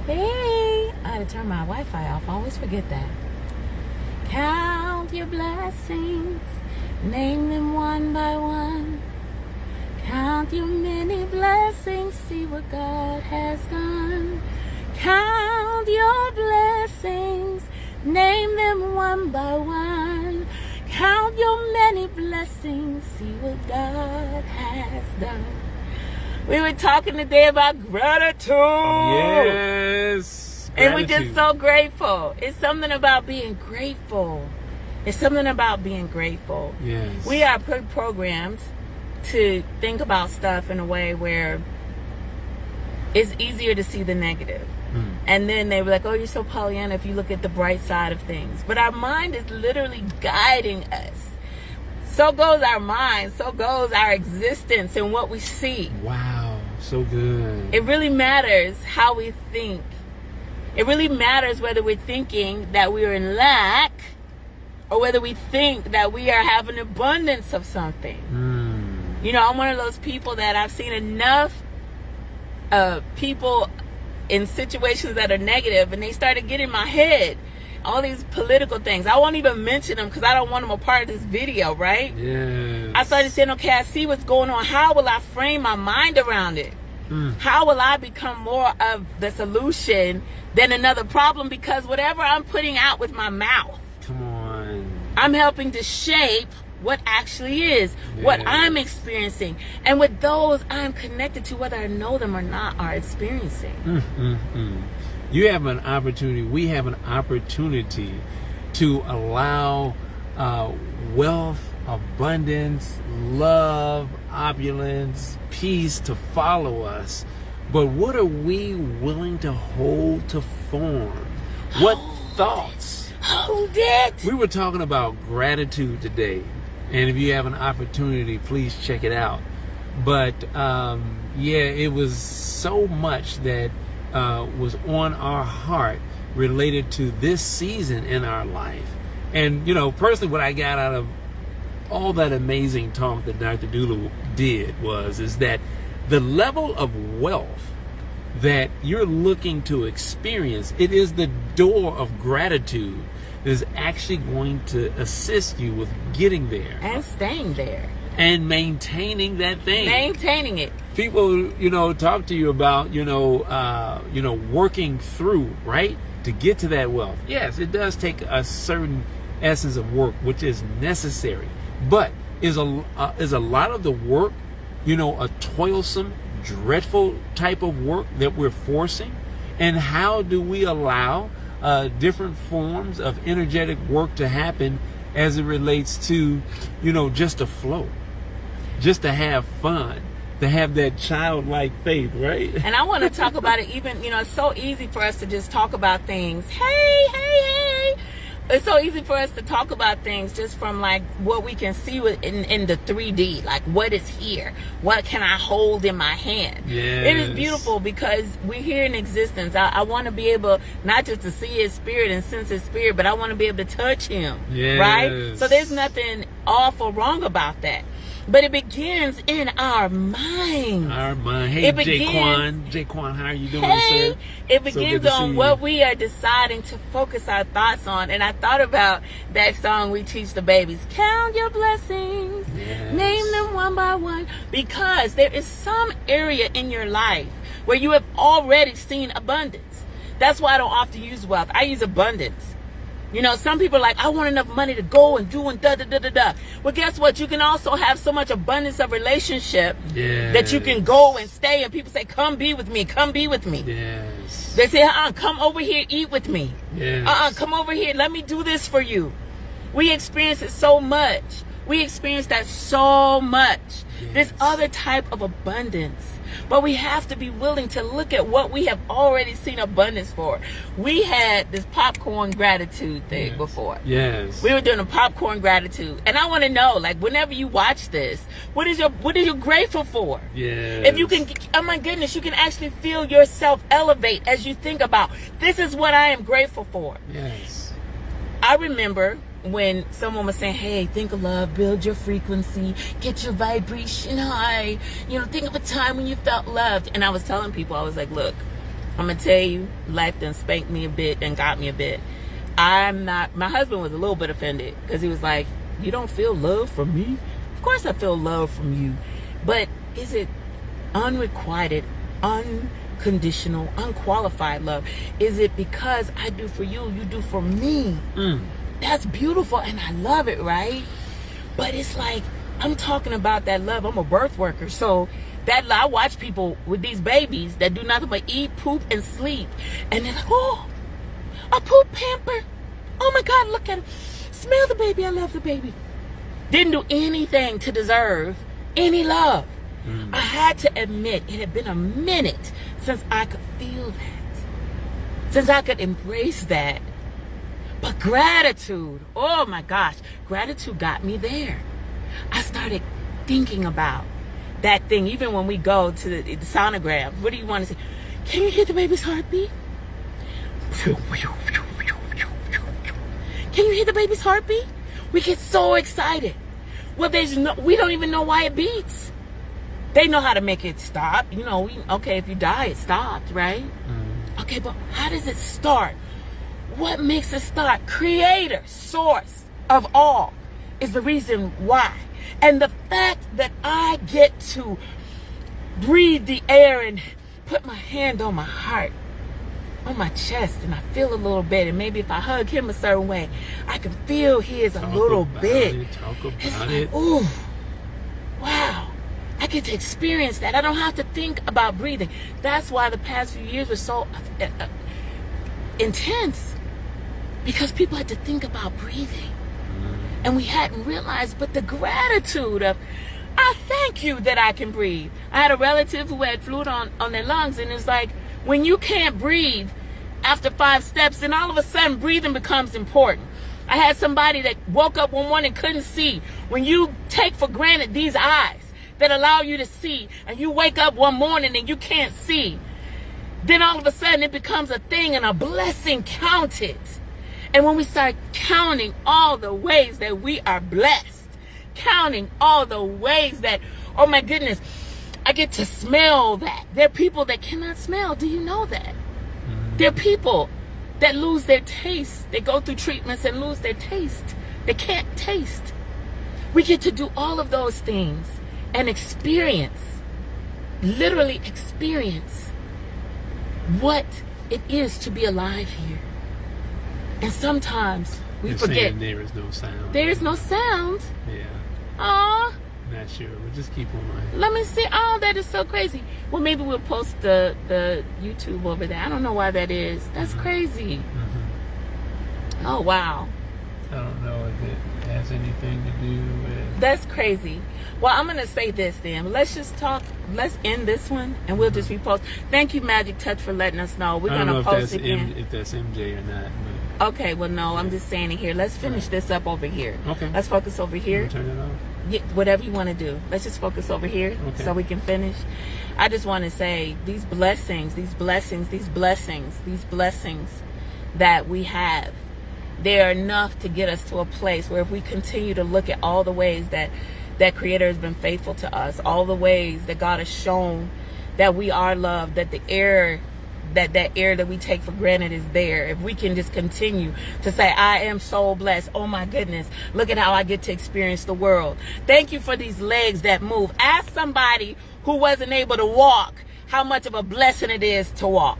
Hey, I had to turn my Wi-Fi off. I always forget that. Count your blessings, name them one by one. Count your many blessings, see what God has done. Count your blessings, name them one by one. Count your many blessings, see what God has done. We were talking today about gratitude. Yes. And we're just so grateful. It's something about being grateful. It's something about being grateful. Yes. We are programmed to think about stuff in a way where it's easier to see the negative. And then they were like, oh, you're so Pollyanna if you look at the bright side of things. But our mind is literally guiding us. So goes our mind. So goes our existence and what we see. Wow. So good. It really matters how we think. It really matters whether we're thinking that we are in lack or whether we think that we are having abundance of something. You know, I'm one of those people that I've seen enough people in situations that are negative, and they started getting in my head. All these political things. I won't even mention them because I don't want them a part of this video, right? Yes. I started saying, okay, I see what's going on. How will I frame my mind around it? How will I become more of the solution than another problem? Because whatever I'm putting out with my mouth, Come on. I'm helping to shape what actually is, what I'm experiencing. And with those I'm connected to, whether I know them or not, are experiencing. You have an opportunity, we have an opportunity to allow wealth, abundance, love, opulence, peace to follow us. But what are we willing to hold to form? What thoughts? Hold it! We were talking about gratitude today. And if you have an opportunity, please check it out. But it was so much that was on our heart related to this season in our life. And, you know, personally, what I got out of all that amazing talk that Dr. Dula did is that the level of wealth that you're looking to experience, it is the door of gratitude that is actually going to assist you with getting there. And staying there. And maintaining that thing. Maintaining it. People, talk to you about, working through, right? To get to that wealth. Yes, it does take a certain essence of work, which is necessary. But is a lot of the work, a toilsome, dreadful type of work that we're forcing? And how do we allow different forms of energetic work to happen as it relates to, just to flow, just to have fun, to have that childlike faith, right? And I want to talk about it even, it's so easy for us to just talk about things. Hey. It's so easy for us to talk about things just from like what we can see in the 3D, like what is here, what can I hold in my hand. Yes. It is beautiful because we're here in existence. I want to be able not just to see his spirit and sense his spirit, but I want to be able to touch him, right? So there's nothing awful wrong about that. But it begins in our mind. Our mind. Hey, Jaquan, how are you doing, sir? It begins on what we are deciding to focus our thoughts on. And I thought about that song we teach the babies. Count your blessings. Yes. Name them one by one. Because there is some area in your life where you have already seen abundance. That's why I don't often use wealth. I use abundance. Some people are like, I want enough money to go and do and da-da-da-da-da. Well, guess what? You can also have so much abundance of relationship that you can go and stay. And people say, come be with me. Come be with me. Yes. They say, come over here, eat with me. Yes. Come over here. Let me do this for you. We experience it so much. We experience that so much. Yes. This other type of abundance. But we have to be willing to look at what we have already seen abundance for. We had this popcorn gratitude thing before. Yes. We were doing a popcorn gratitude. And I want to know, like, whenever you watch this, what are you grateful for? Yes. If you can, oh my goodness, you can actually feel yourself elevate as you think about, this is what I am grateful for. Yes. I remember when someone was saying, hey, think of love, build your frequency, get your vibration high, think of a time when you felt loved. And I was telling people, I was like, look, I'm gonna tell you, life done spanked me a bit and got me a bit. My husband was a little bit offended because he was like, you don't feel love from me? Of course I feel love from you. But is it unrequited, unconditional, unqualified love? Is it because I do for you, you do for me? That's beautiful and I love it, right? But it's like, I'm talking about that love. I'm a birth worker. So that I watch people with these babies that do nothing but eat, poop, and sleep. And they're like, oh, a poop pamper. Oh my God, look at it. Smell the baby. I love the baby. Didn't do anything to deserve any love. I had to admit, it had been a minute since I could feel that. Since I could embrace that. But gratitude, oh my gosh, gratitude got me there. I started thinking about that thing. Even when we go to the sonogram, what do you want to say? Can you hear the baby's heartbeat? Can you hear the baby's heartbeat? We get so excited. Well, we don't even know why it beats. They know how to make it stop. You know, okay, if you die, it stopped, right? Okay, but how does it start? What makes it start? Creator, source of all is the reason why. And the fact that I get to breathe the air and put my hand on my heart, on my chest, and I feel a little bit, and maybe if I hug him a certain way, I can feel his a little bit. It's like, ooh, wow. I get to experience that. I don't have to think about breathing. That's why the past few years were so intense, because people had to think about breathing. And we hadn't realized, but the gratitude of, I thank you that I can breathe. I had a relative who had fluid on their lungs, and it's like, when you can't breathe after 5 steps, then all of a sudden breathing becomes important. I had somebody that woke up one morning and couldn't see. When you take for granted these eyes that allow you to see, and you wake up one morning and you can't see, then all of a sudden it becomes a thing and a blessing counted. And when we start counting all the ways that we are blessed, counting all the ways that, oh my goodness, I get to smell that. There are people that cannot smell. Do you know that? There are people that lose their taste. They go through treatments and lose their taste. They can't taste. We get to do all of those things and experience, literally experience what it is to be alive here. And sometimes we forget. There is no sound. There is no sound. Yeah. Aw. Not sure, but just keep on. Let me see. Oh, that is so crazy. Well, maybe we'll post the YouTube over there. I don't know why that is. That's crazy. Oh, wow. I don't know if it has anything to do with... That's crazy. Well, I'm going to say this then. Let's just talk. Let's end this one, and we'll just repost. Thank you, Magic Touch, for letting us know. We're going to post it again. If that's MJ or not. But... Okay, well, no, I'm just saying it here. Let's finish this up over here. Okay. Let's focus over here. Turn it off. Yeah, whatever you want to do. Let's just focus over here so we can finish. I just want to say these blessings that we have, they're enough to get us to a place where if we continue to look at all the ways that Creator has been faithful to us, all the ways that God has shown that we are loved, that the air that we take for granted is there. If we can just continue to say, I am so blessed. Oh my goodness. Look at how I get to experience the world. Thank you for these legs that move. Ask somebody who wasn't able to walk how much of a blessing it is to walk.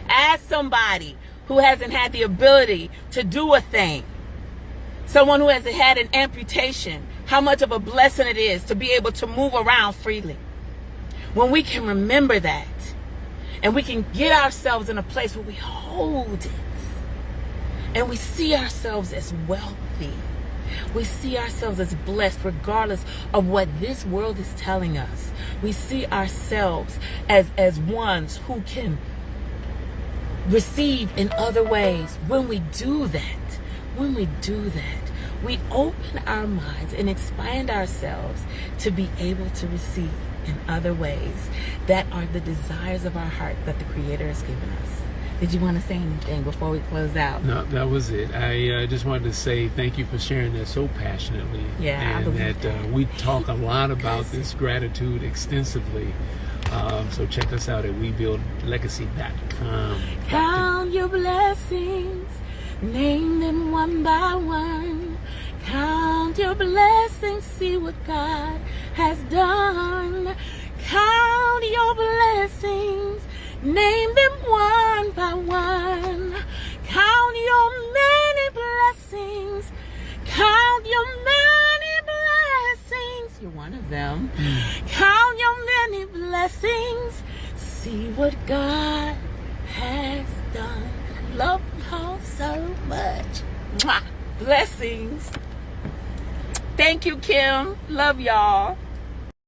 Ask somebody who hasn't had the ability to do a thing. Someone who hasn't had an amputation, how much of a blessing it is to be able to move around freely. When we can remember that, and we can get ourselves in a place where we hold it. And we see ourselves as wealthy. We see ourselves as blessed regardless of what this world is telling us. We see ourselves as ones who can receive in other ways. When we do that, we open our minds and expand ourselves to be able to receive in other ways that are the desires of our heart that the Creator has given us. Did you want to say anything before we close out? No, that was it. I just wanted to say thank you for sharing that so passionately. Yeah, and that we talk a lot about this gratitude extensively So check us out at WeBuildLegacy.com. Count your blessings, name them one by one. Count your blessings, see what God has done. Count your blessings, name them one by one. Count your many blessings, count your many blessings. You're one of them. Count your many blessings, see what God has done. Love y'all so much. Mwah. Blessings. Thank you, Kim. Love y'all.